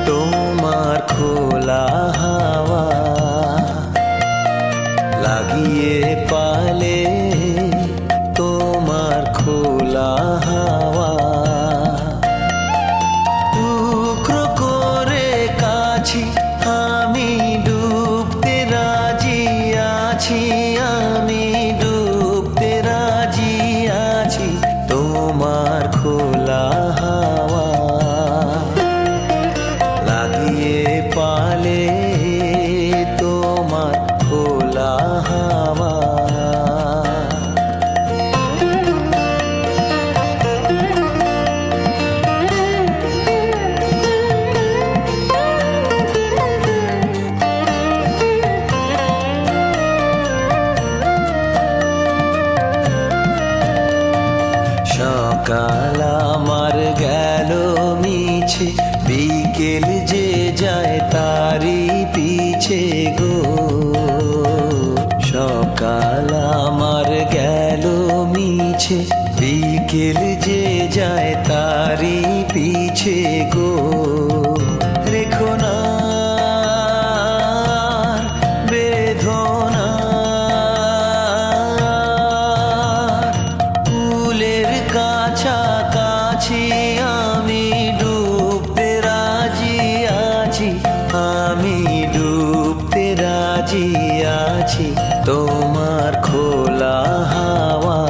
তোমার খোলা হাওয়া লাগিয়ে পালে, তোমার খোলা হাওয়া টুকরো করে কাছি, আমি ডুবতে রাজি আছি, আমি ডুবতে রাজি আছি। তোমার খোলা হাওয়া লাগিয়ে পালে, তোমার খোলা হাওয়া। সকাল আমার গেল মিছে, বিকেল যে যায় তারি পিছে গো। সকাল আমার গেল মিছে, বিকেল যে যায় তারি পিছে গো। রেখো না বেদনা, ফুলের কাছাকাছি আমি ডুবতে রাজি আছি, আমি ডুবতে রাজি আছি। তোমার খোলা হাওয়া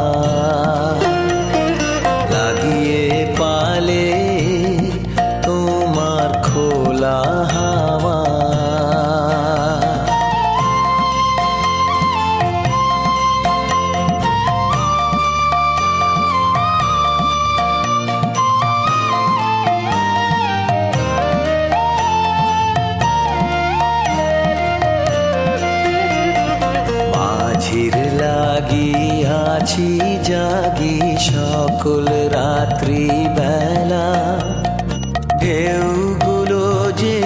লাগিয়ে পালে, তোমার খোলা হাওয়া। মাঝির লাগিয়াছি জাগি সকল রাত্রি বেলা, ঢেউগুলো যে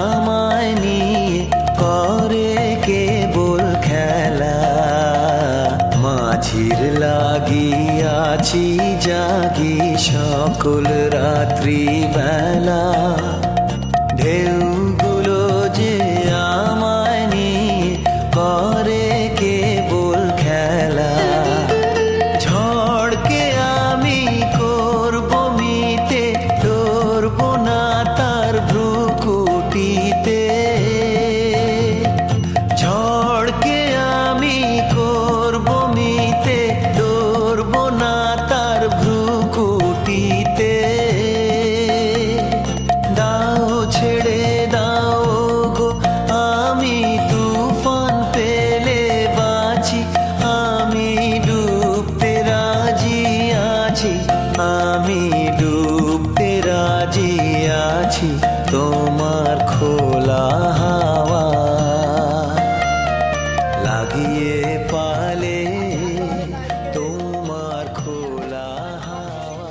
আমায় নিয়ে করে কেবল খেলা। মাঝির লাগিয়াছি জাগি সকল রাত্রি বেলা, ঢেউগুলো যে আমায় নিয়ে করে কেবল খেলা। ঝড়কে আমি করব মিতে, ডরব না তার ভ্রুকুটিতে। ঝড়কে আমি করব মিতে, ডরব না তার ভ্রুকুটিতে। দাও ছেড়ে দাও গো, আমি তুফান পেলে বাঁচি, আমি ডুবতে রাজি আছি, আমি ডুবতে রাজি আছি। তোমার খোলা হাওয়া লাগিয়ে পালে, তোমার খোলা হাওয়া।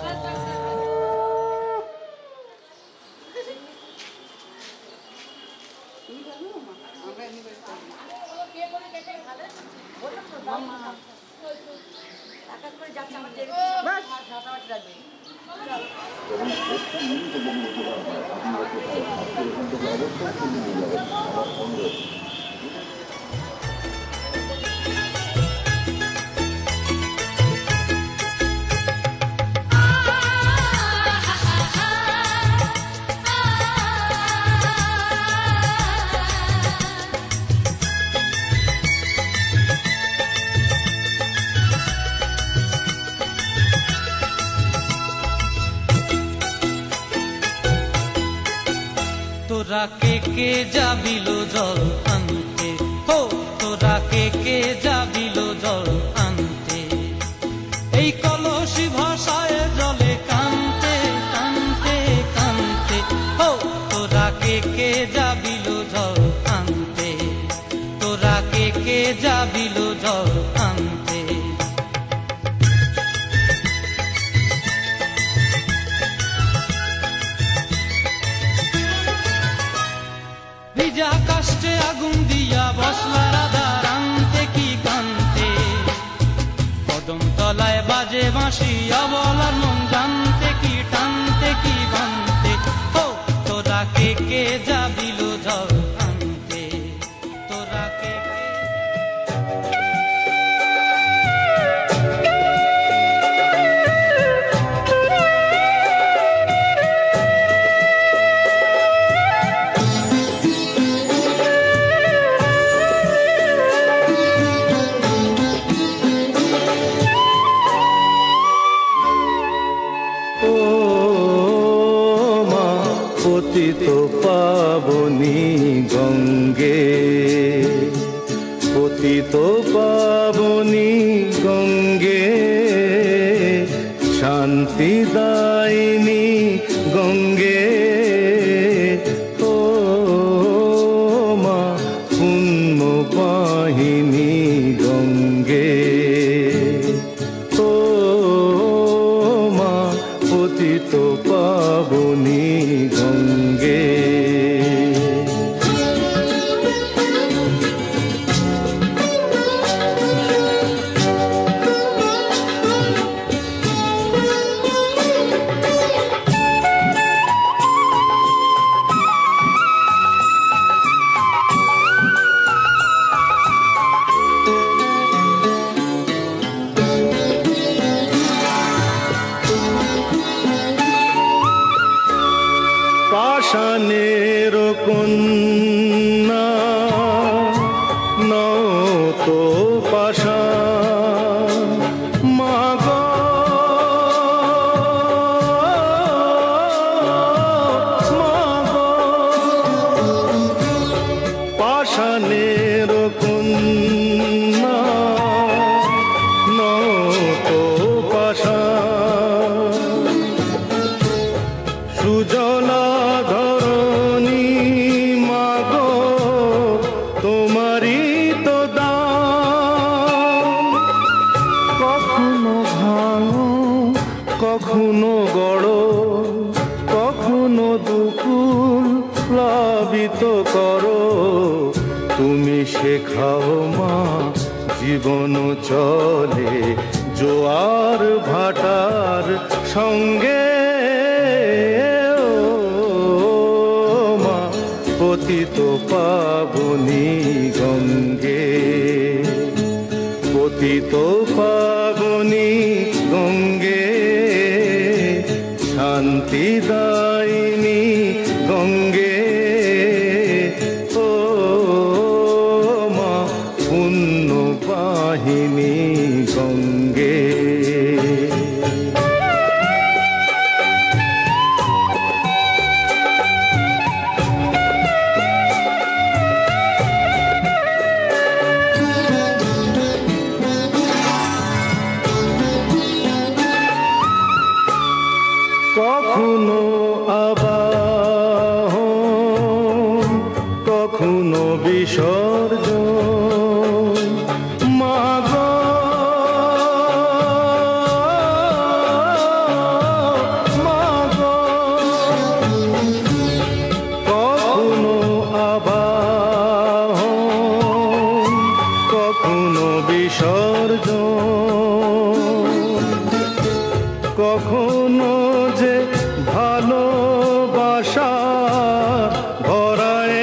তোরা কে কে যাবিল জল আনতে, হো তোরা কে কে যাবিল জল আনতে। এই কলসি ভাষায় জলে কানতে কানতে কানতে, হো যাবিল জল আনতে। ভিজা কাষ্টে আগুন দিয়া বসলা রাধা রানতে কি কানতে, কদম তলায় বাজে বাঁশি অবলার মন জানতে কি টানতে কি বানতে। ও তোরা কে কে যাবিল জল আনতে, তোরা কে কে। পতিত পাবনী গঙ্গে, পতিত পাবনী গঙ্গে, শান্তিদায়িনী গঙ্গে। ও মা পুণ্য বাহিনী গঙ্গে, ও মা পতিত পাবনী গঙ্গে। পাষাণের কন্যা নও তো পাষাণ, মা গো মা গো। পাষাণের কন্যা নও তো পাষাণ, সুজলা ধরণী মা গো তোমারই তো দান। কখনো ভাঙো কখনো গড়ো, কখনো দুকুল প্লাবিত করো, তুমি শেখাও মা জীবন চলে জোয়ার ভাটার সঙ্গে। পতিত পাবনী গঙ্গে, পতিত পাবনী গঙ্গে, শান্তিদায়িনী গঙ্গে। ও মা পুণ্য বাহিনী গঙ্গে। কখনো আবাহন কখনো বিসর্জন, মা গো মা গো। কখনো আবাহন কখনো বিসর্জন, কখনো যে ভালোবাসা ভরায়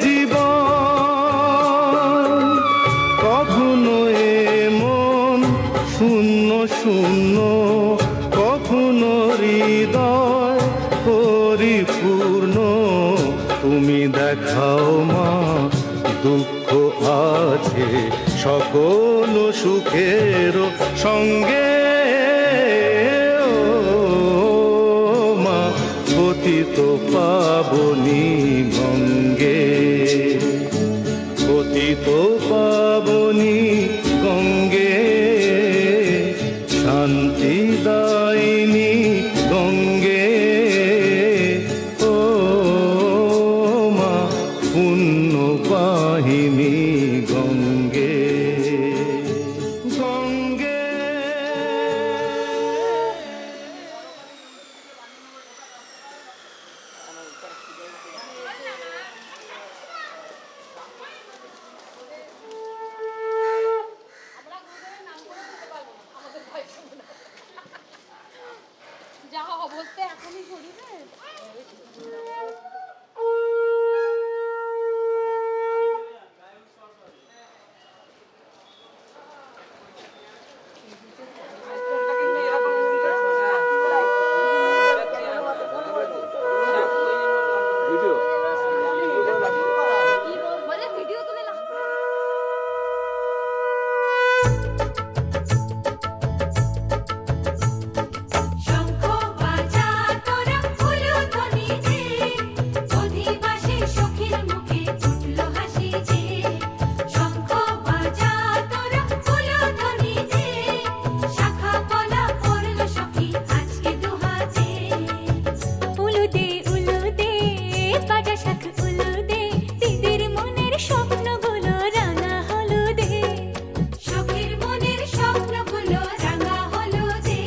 জীবন, কখনো এ মন শূন্য শূন্য, কখনো হৃদয় পরিপূর্ণ। তুমি দেখাও মা দুঃখ আছে সকল সুখের সঙ্গে। পতিত পাবনী গঙ্গে, পতিত পাবনী গঙ্গে, শান্তিদায়িনী গঙ্গে। ও মা পুণ্য বাহিনী গঙ্গে। শঙ্খ বাজা তোরা উলুধ্বনি দে, অধিবাসী সখীর মুখে ফুটলো হাসি যে। শঙ্খ বাজা তোরা উলুধ্বনি দে, শাখা পলা পড়লো সখী আজকে দুহাতে। উলুদে উলুদে বাজা শাখ উলুদে, দিদির মনের স্বপ্নগুলো রাঙা হলুদে। সখীর মনের স্বপ্নগুলো রাঙা হলুদে।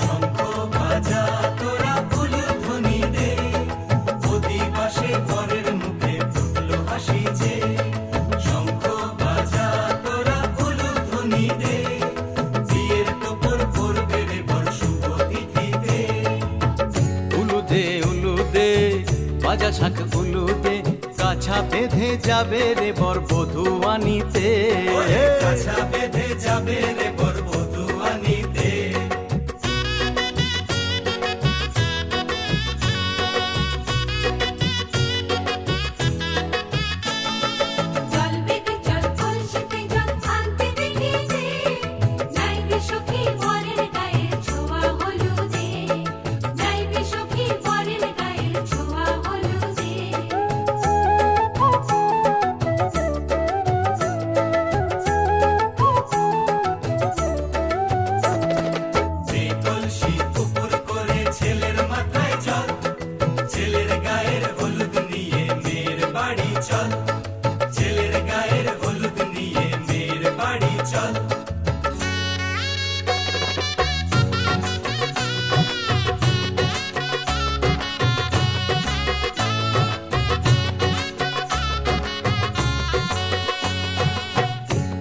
শঙ্খ বাজা তোরা উলুধ্বনি দে, অধিবাসে বরের মুখে ফুটলো হাসি যে। শঙ্খ বাজা তোরা উলুধ্বনি দে, বিয়ের তোপর পড়বে রে বর শুভ তিথিতে। উলুদে উলুদে বাজা শাখ উলুদে, কাছা বেঁধে যাবে রে বর বধূ আনিতে। ওরে কাছা বেঁধে যাবে রে বর বধূ আনিতে। জল বেগে জল কলসিতে জল আনতে দেখি যে, নাইবে সখী বরের গায়ের ছোঁয়া হলুদে। নাইবে সখী বরের গায়ের ছোঁয়া হলুদে। যে কলসি উপর করে ছেলের মাথায় জল, ছেলের গায়ের হলুদ নিয়ে মেয়ের বাড়ি চল। ছেলের গায়ের হলুদ নিয়ে মেয়ের বাড়ি চল।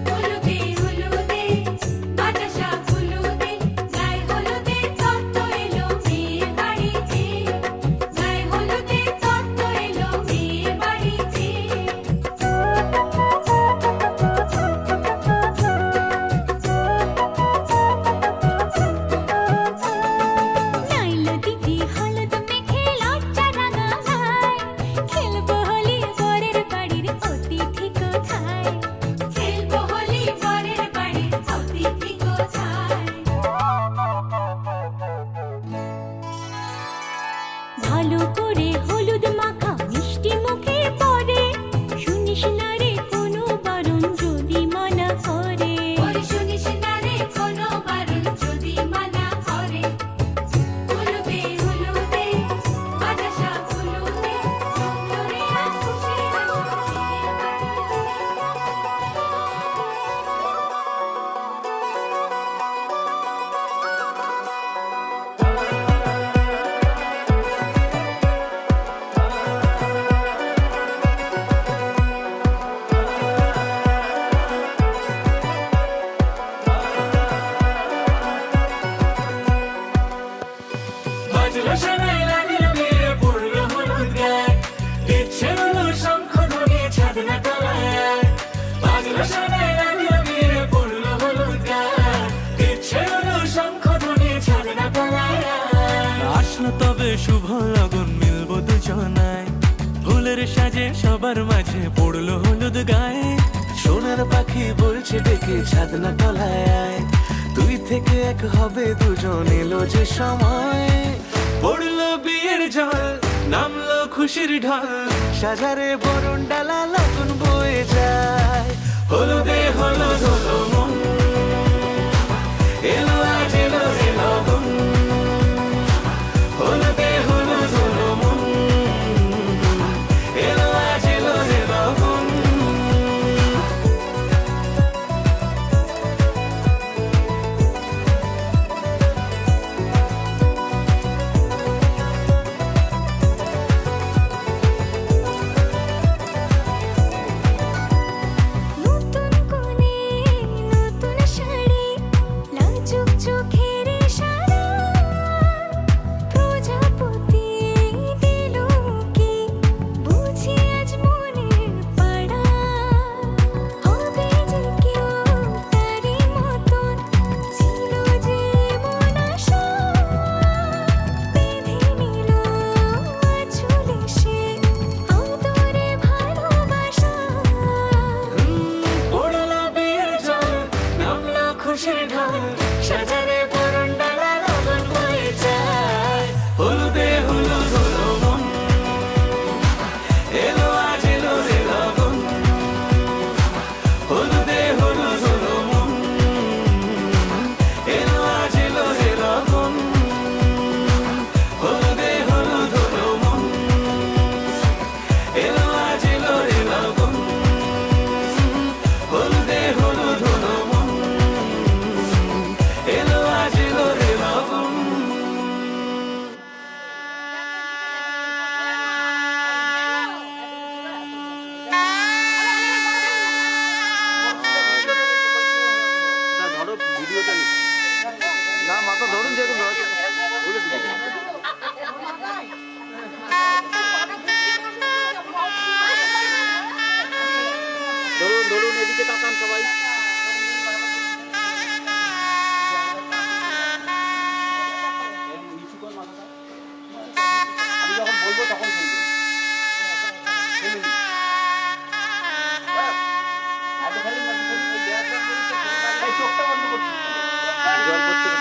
হলুদে হলুদে বাজা শাখ হলুদে, গায়ে হলুদে তত্ত্ব এলো মেয়ের বাড়িতে। গায়ে হলুদে তত্ত্ব এলো মেয়ের বাড়িতে। নাইলো দিদি হলুদ মেখে লজ্জা রাঙা গায়, খেলবো হোলি বরের বাড়ির অতিথি কোথায়। খেলবো হোলি বরের বাড়ির অতিথি কোথায়। ভালো করে হলুদ মাখা মিষ্টি মুখে পড়ে, শুনিস না রে কোনো বারণ যদি মানা করে। শুনিস না রে কোনো বারণ যদি মানা করে। হলুদে হলুদে বাজা শাখ হলুদে, তোরে আজ খুশি বাজলো সেনাই লাগিল মেয়ে পড়লো হলুদ গায়ে, দিচ্ছে হলো শঙ্খ ধ্বনি ছাদ না তলায়। বাজলো সেনাই লাগিল মেয়ে পড়লো হলুদ গায়ে, দিচ্ছে হলো শঙ্খ ধ্বনি ছাদ না তলায়। আসলো তবে শুভ লগন মিলবো দুজনায়, ফুলের সাজে সবার মাঝে পড়লো হলুদ গায়ে। সোনার পাখি বলছে ডেকে ছাদ না তলায়, তুই থেকে এক হবে দুজন, এলো যে সময়। পড়লো বিয়ের জল, নামলো খুশির ঢল, সাজারে বরণ ডালা লগন বয়ে যায়। হলুদে হলুদ হলো মন, এলো আজ এলো রে লগন। হলুদে হলুদ হলো মন, এলো আজ এলো রে লগন। দিকে তাকান সবাই। নিচু কর মাথাটা। আমি যখন বলবো তখন শুনবে। এই চোখটা বন্ধ করছি। জল পড়ছে না।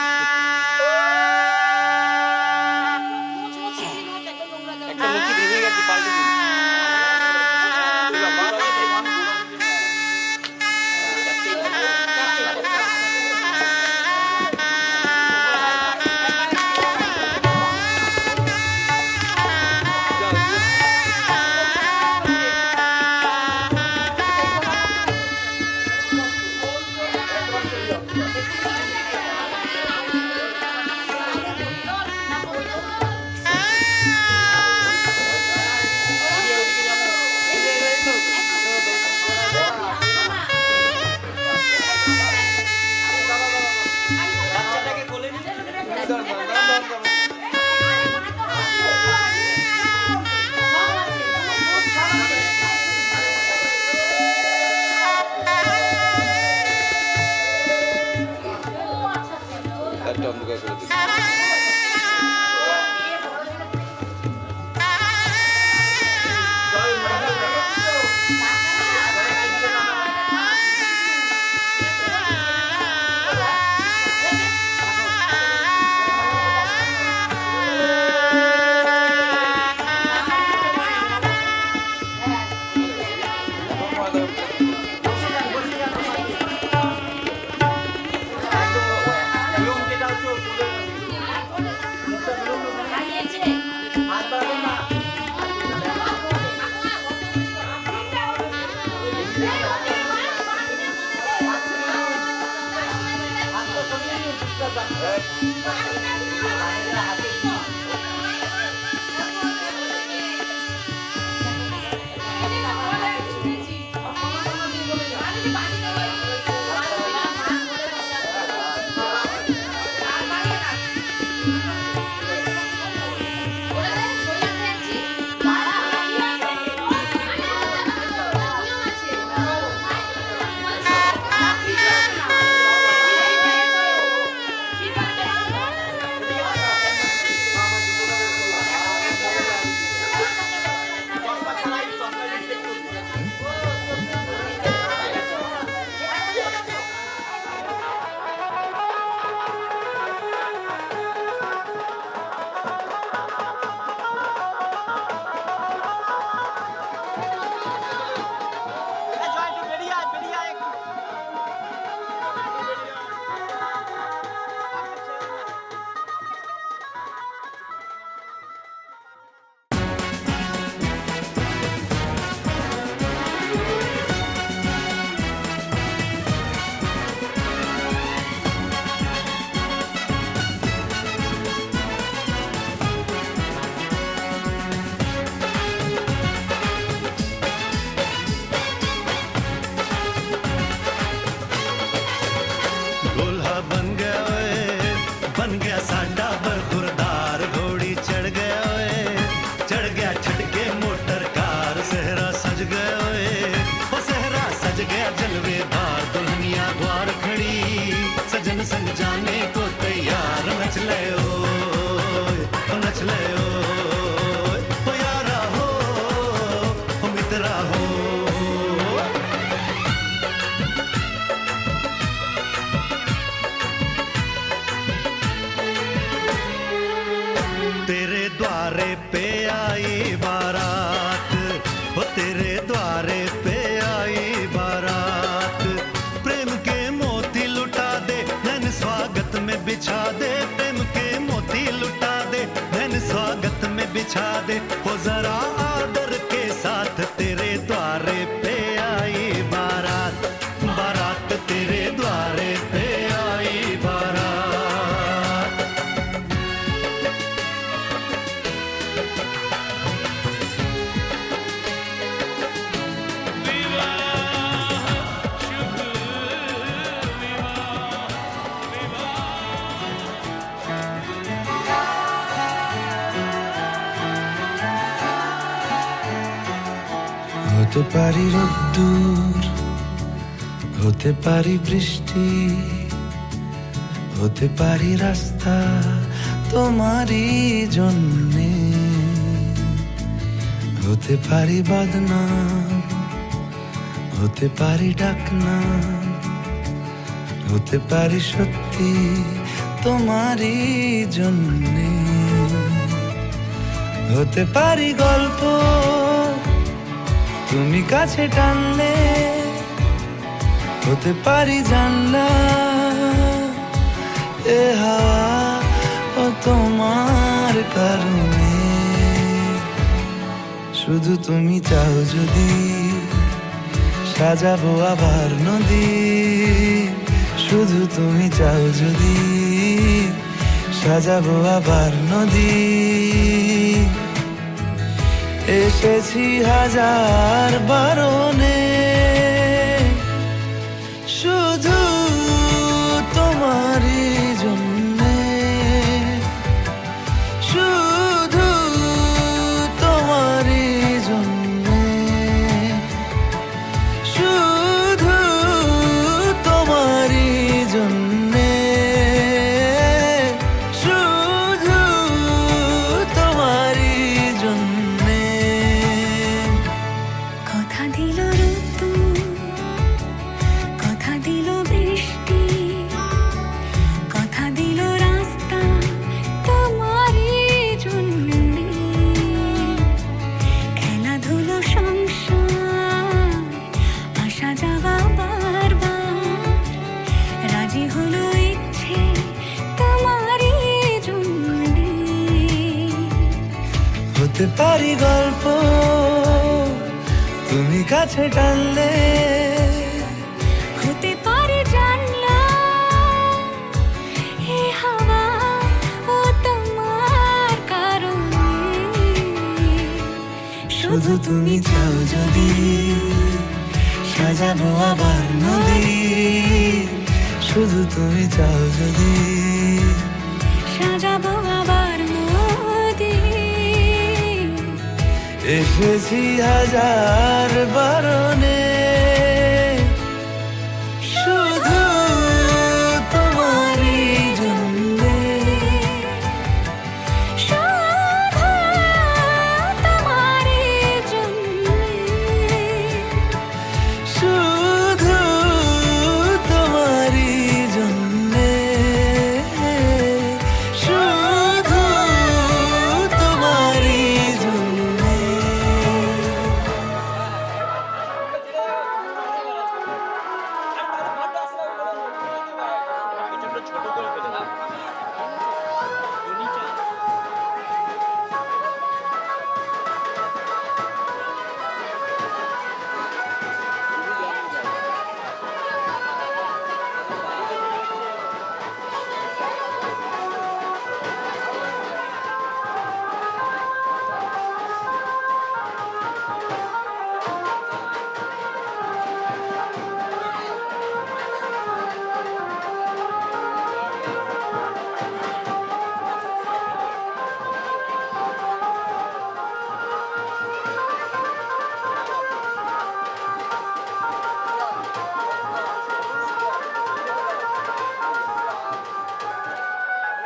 একটা মুখি ভেঙে গেছে, পাল্টে দিন। হতে পারি রোদ্দুর হতে পারি বৃষ্টি, হতে পারি রাস্তা তোমারই জন্যে, হতে পারি বদনাম, হতে পারি ডাকনাম, হতে পারি সত্যি তোমারই জন্যে, হতে পারি গল্প তুমি কাছে টানলে, হতে পারি জানলা এ হাওয়া ও তোমার কারণে, শুধু তুমি চাও যদি সাজাবো আবার নদী, শুধু তুমি চাও যদি সাজাবো আবার নদী, এসেছি হাজার বারণে শুধু তোমারই জন্যে, শুধু তোমারই জন্যে, শুধু তোমারই জন্যে, শুধু তোমারই জন্যে। কথা দিল ঋতু, কথা দিল বৃষ্টি, কথা দিল রাস্তা তোমারই জন্যে, খেলাধুলো সংসার আসা যাওয়া বারবার, রাজি হলো ইচ্ছে তোমারই জন্যে, হতে পারি গল্প তুমি কাছে টানলে, হতে পারে জানলা এ হাওয়া ও তোমার কারণে, শুধু তুমি চাও যদি সাজাবো আবার নদী, শুধু তুমি চাও যদি সাজাবো আবার নদী, এসেছি হাজার বারণে শুধু তোমারই জন্যে, শুধু তোমারই জন্যে, শুধু তোমারই জন্যে, শুধু তোমারই জন্যে।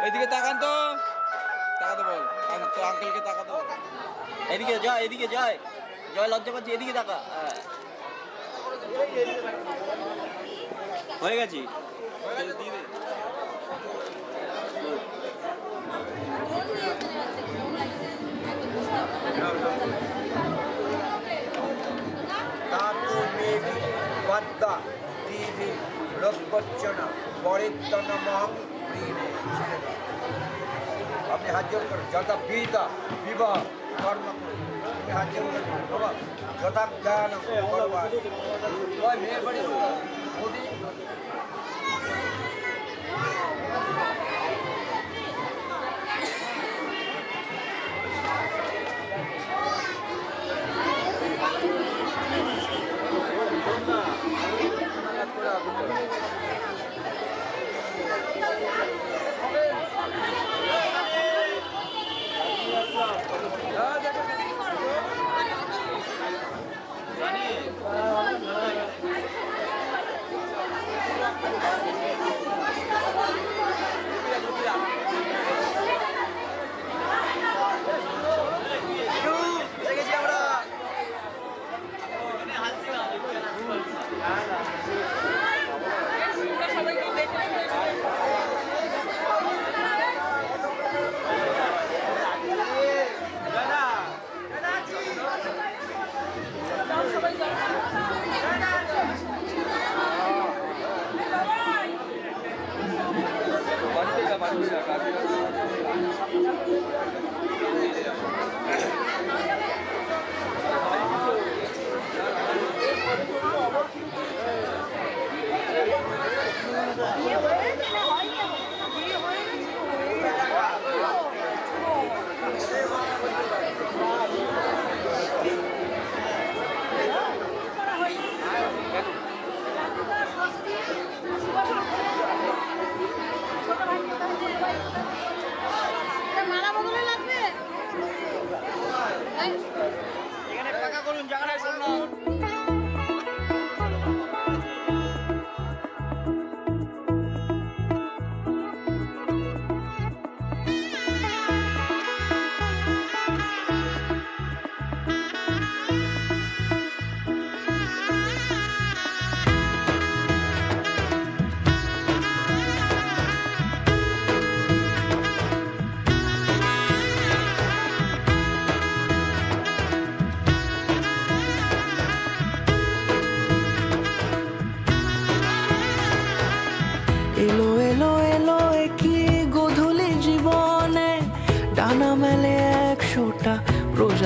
এদিকে তাকান তো, তাকাতে বল, তো আঙ্কেলকে তাকাতে বল। এদিকে জয়, এদিকে জয়, জয় লজ্জা পাচ্ছি, এদিকে তাকা। হ্যাঁ হয়ে গেছি, দিয়ে দে। পদ্মা দিদি লোকবচ্চনা পরিত্তন মহং প্রিয়ে। আপনি হাত জোর করুন, যথা বিহিতা বিবাহ কর্ম করুন, আপনি হাত জোর করুন বাবা, যথা জ্ঞান ওই মেয়ে বাড়ি মোদি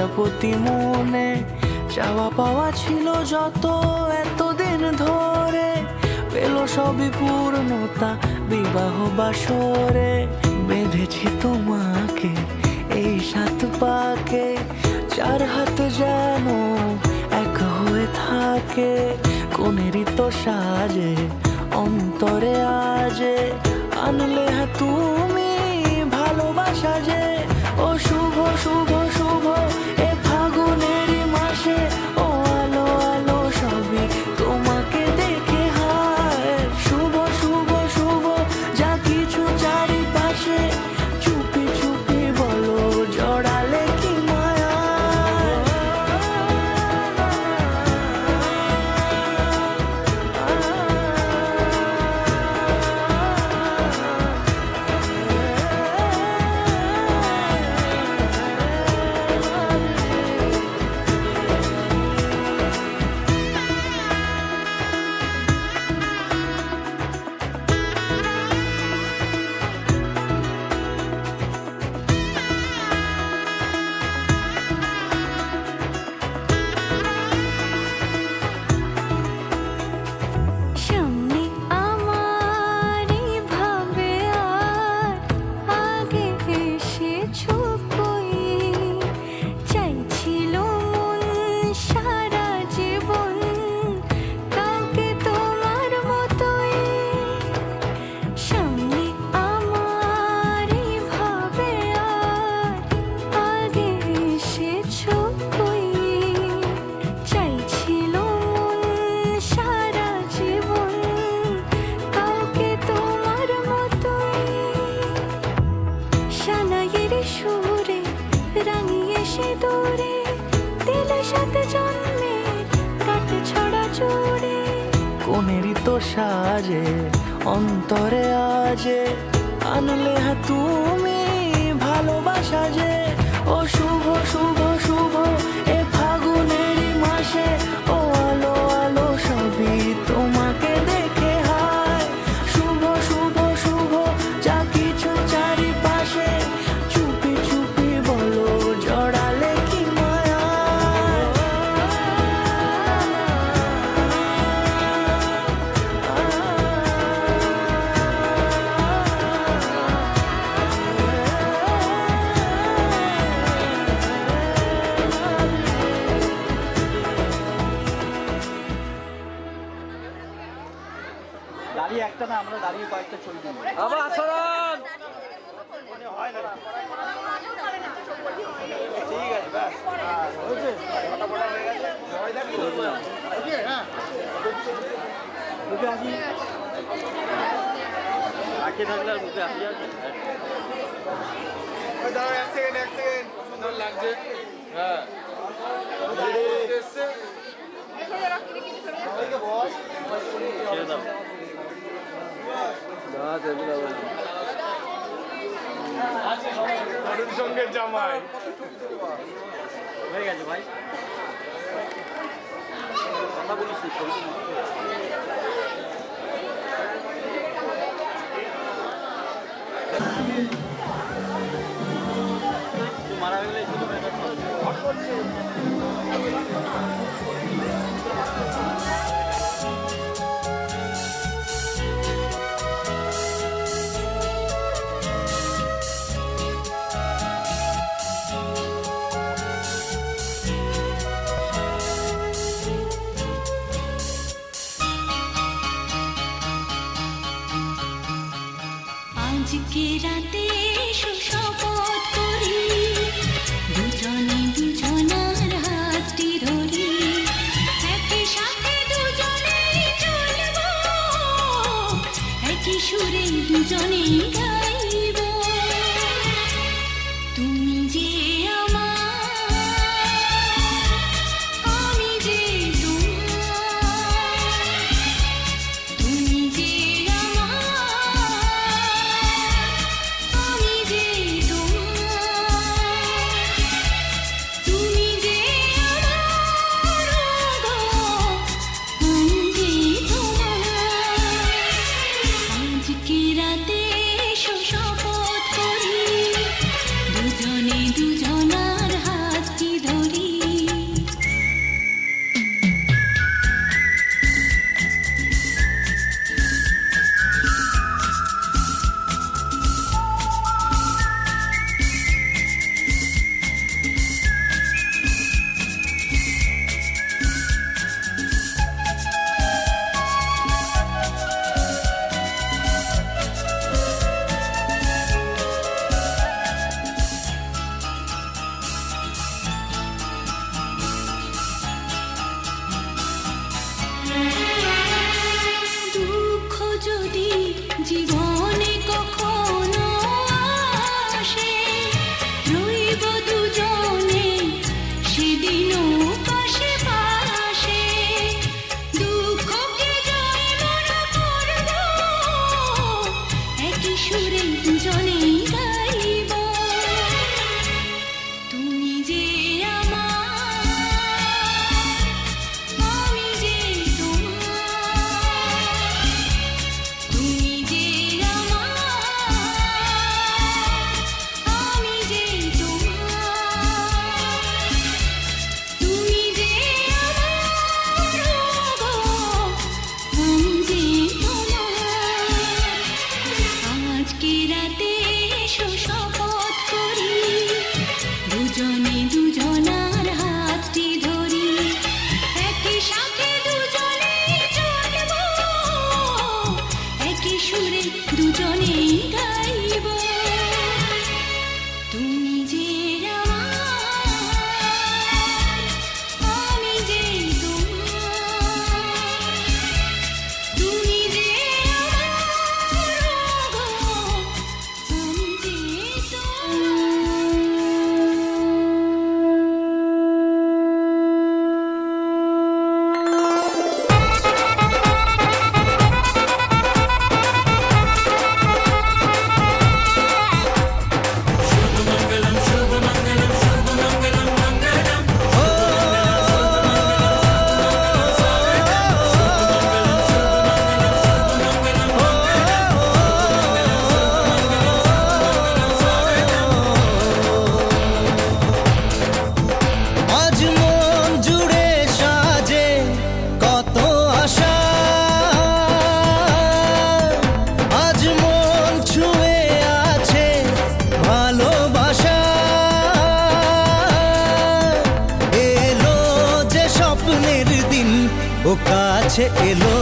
প্রজাপতি মনে চাওয়া পাওয়া ছিল যত এতদিন ধরে, পেল সবই পূর্ণতা বিবাহ বাসরে। বেঁধেছি তোমাকে এই 7 পাকে, 4 হাত যেন এক হয়ে থাকে। কোনেরই তো সাজে অন্তরে আজে আনলে হ্যাঁ তুমি ভালোবাসা যে। ও শুভ শুভ শুভ এ ফাগুনেরই মাসে, ও আলো আলো সবই তোমাকে দেখে হায়। শুভ শুভ শুভ যা কিছু চারিপাশে, চুপি চুপি বলো জড়ালে কি মায়া। সামনে আমার ভাবে আর আগে এসেছো কই, চাইছিল মন সারা জীবন কাউকে তোমার মতোই। সামনে আমার ভাবে আর আগে এসেছো কই, চাইছিল মন সারা জীবন কাউকে তোমার মতোই। সানাইয়ের সুরে রাঙিয়ে সে দূরে দিলে 7 জন্মের কাট ছড়া জুড়ে। কোনেরই তো সাজে অন্তরে আজে আনলে হ্যাঁ তুমি ভালোবাসা যে। ও শুভ শুভ শুভ এ ফাগুনেরই মাসে, ও আলো আলো সবই তোমাকে দেখে হায়। শুভ শুভ শুভ যা কিছু চারিপাশে, চুপি চুপি বলো জড়ালে কি মায়া। দাঁড়িয়ে একটা না, আমরা দাঁড়িয়ে কয়েকটা ছবি তুলবো। আবার আসারান ঠিক আছে ব্যাস হয়েছে, ফটাফটা হয়ে গেছে। মুখে হাসি আঁকে থাকলে আর মুখে হাসি আসে। দাঁড়াও, এক সেকেন্ড সুন্দর লাগছে। হ্যাঁ ছেড়ে দাও। সঙ্গে জামাই হয়ে গেছে ভাই, কথা বলিস তুই, ছবি তুলিস। তুই মারা গেলে শুধু আজকে রাতে সুশপথ করি, দুজনে দুজনার হাতটি ধরি, একই সাথে দুজনেই চলবো, একই সুরে দুজনেই গাইব। তুমি যে আমার, আমি যে তোমার, তুমি যে আমি যে তোমার, তুমি যে আমার গো, আমি যে তোমার। আজকে রাতে দুজনেই গাইব তুমি যে আমার, আমি যে তোমার, তুমি যে আমার গো, আমি যে আজ মন জুড়ে সাজে কত আশা, আজ মন ছুঁয়ে আছে ভালোবাসা, এলো যে স্বপ্নের দিন ও কাছে এলো,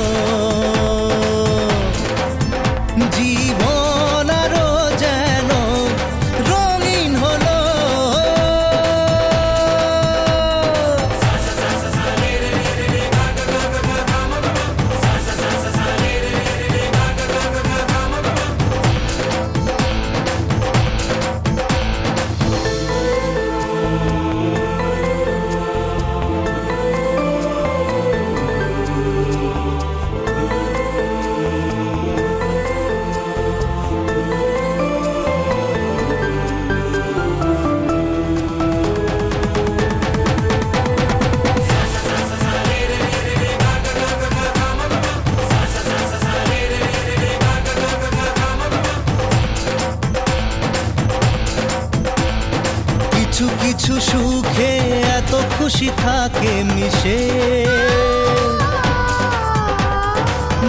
জীবন আরো যেন রঙিন হলো। কিছু কিছু সুখে এত খুশি থাকে মিশে,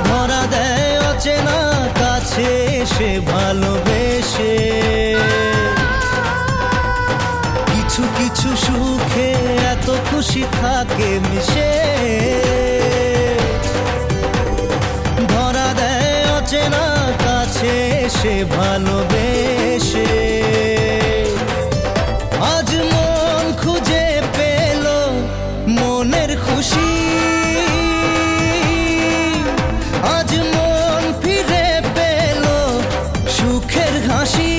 ধরা দেয় অচেনা কাছে সে ভালোবেসে। কিছু কিছু সুখে এত খুশি থাকে মিশে, ধরা দেয় অচেনা কাছে সে ভালোবেসে। আজ মন খুঁজে পেল মনের খুশি, আজ মন ফিরে পেল সুখের হাসি,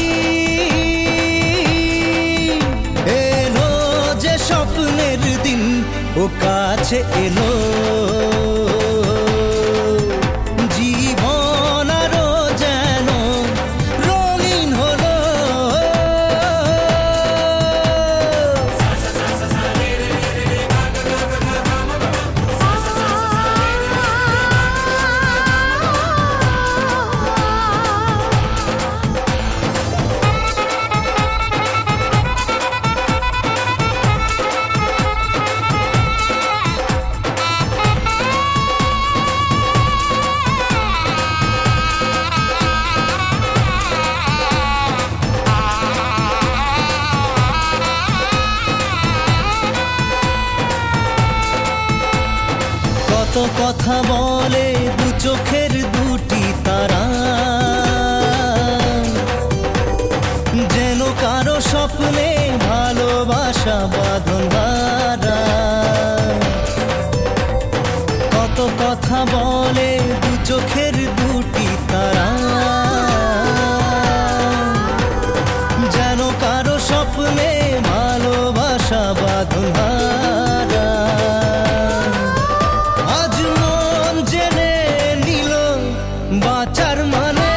এলো যে স্বপ্নের দিন ও কাছে এলো, জীবন আরো যেন রঙিন হলো। কত কথা বলে দু চোখের দুটি তারা, যেন কারো স্বপ্নে ভালোবাসা বাঁধন হারা। কত কথা বলে দু চোখের দুটি তারা, যেন কারো স্বপ্নে ভালোবাসা বাঁধন হারা। আজ মন জেনে নিল বাঁচার মানে,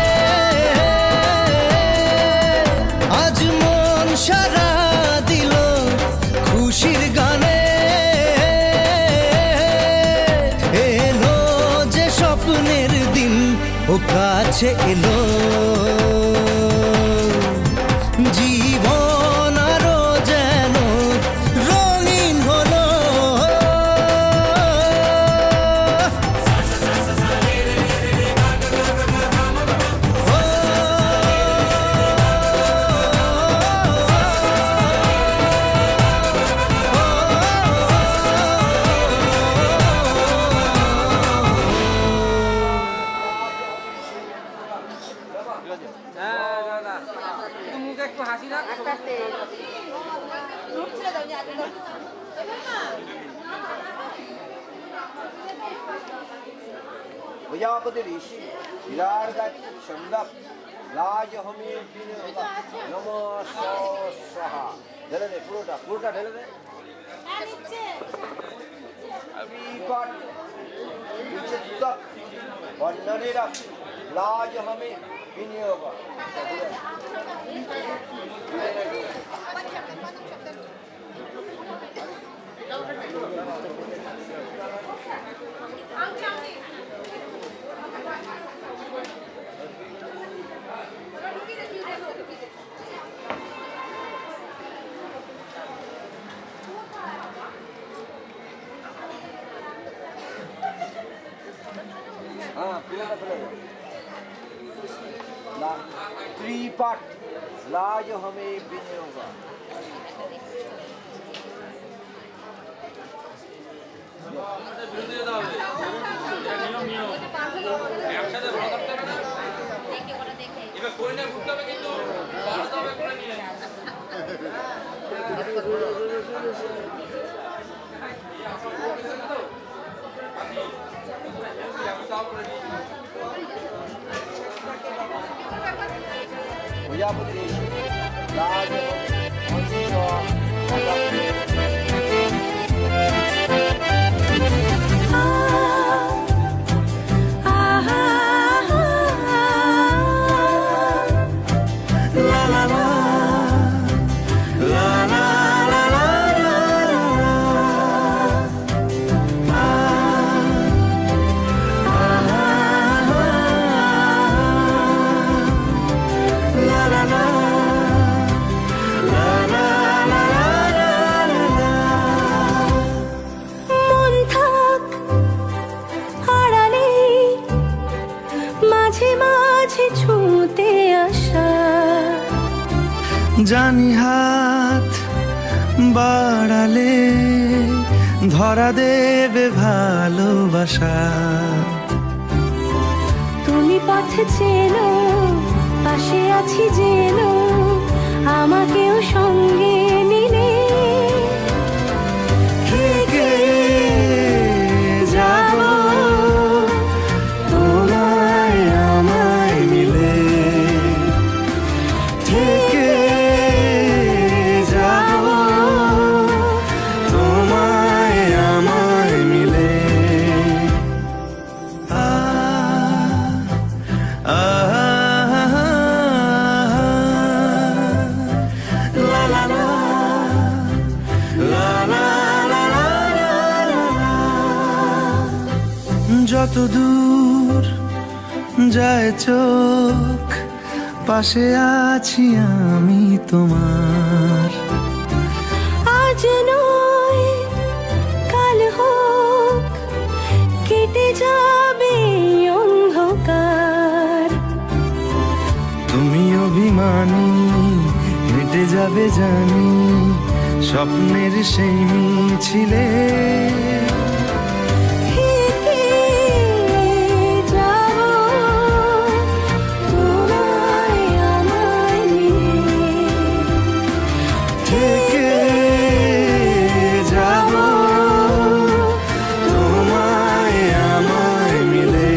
আজ মন সারা দিল খুশির গানে, এলো যে স্বপ্নের দিন ও কাছে এলো, জীবন আরো যেন রঙিন হলো। प्रजापति ऋषि विराट शंदप लाज हमें नमो स्वाहा ढेले दे पुरोटा ढेले दे विपाट विचित्त वर्णनेरा लाज हमें विनियोग हाँ त्रिपाठ लाज हमें विनियोग प्रजापति लाज মন থাক আড়ালে মাঝে মাঝে ছুঁতে আসা জানি হাত বাড়ালে ধরা দেবে ভালোবাসা। তুমি পথ চেনো পাশে আছি জেনো আমাকেও সঙ্গে নিলে থেকে যাব তোমায় আমায় মিলে, থেকে যাব তোমায় আমায় মিলে। লা লা লা লা লা লা লা লা। যত দূর যায় চোখ পাশে আছি আমি তোমার। আজ নয় কাল হোক কেটে যাবে অন্ধকার। তুমি অভিমানী হেঁটে যাবে জানি স্বপ্নের সেই মিছিলে। থেকে যাব তোমায় আমায় মিলে, থেকে যাব তোমায় আমায় মিলে।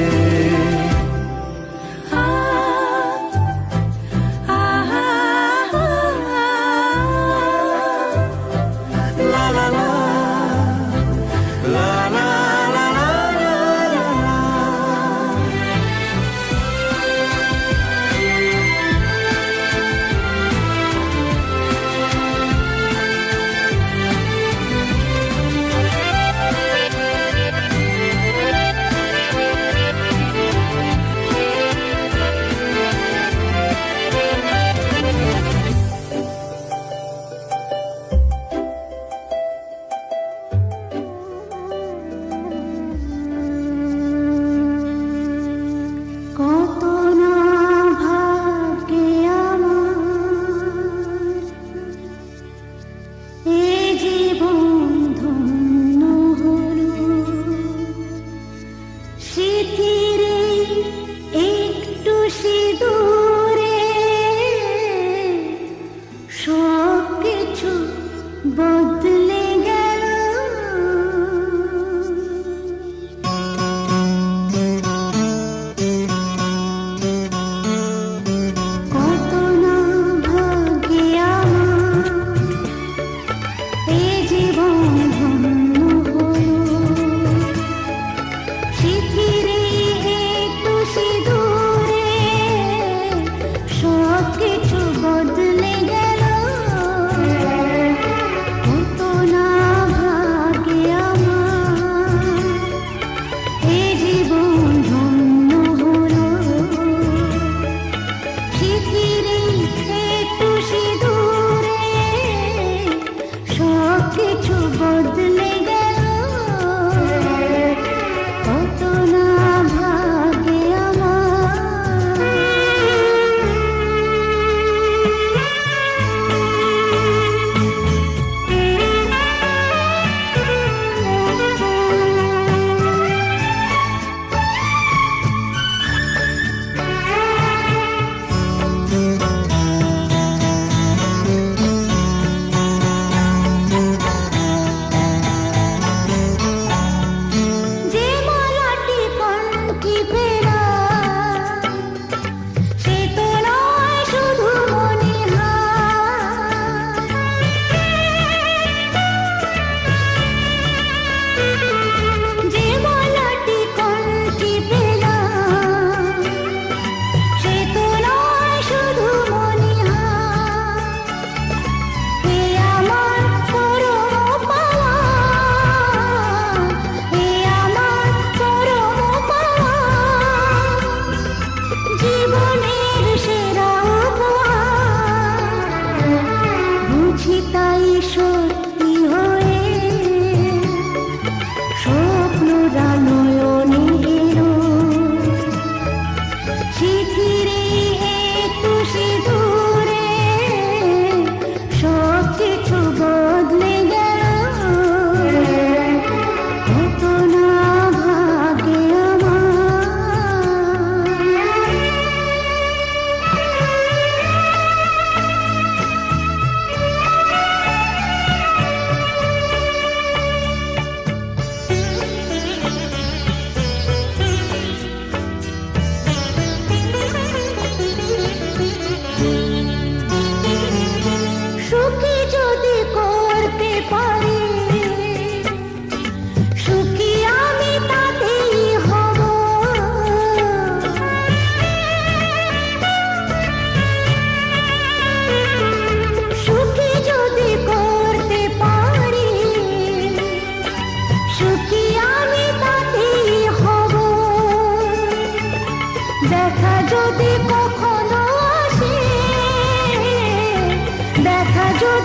লা লা লা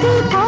যদি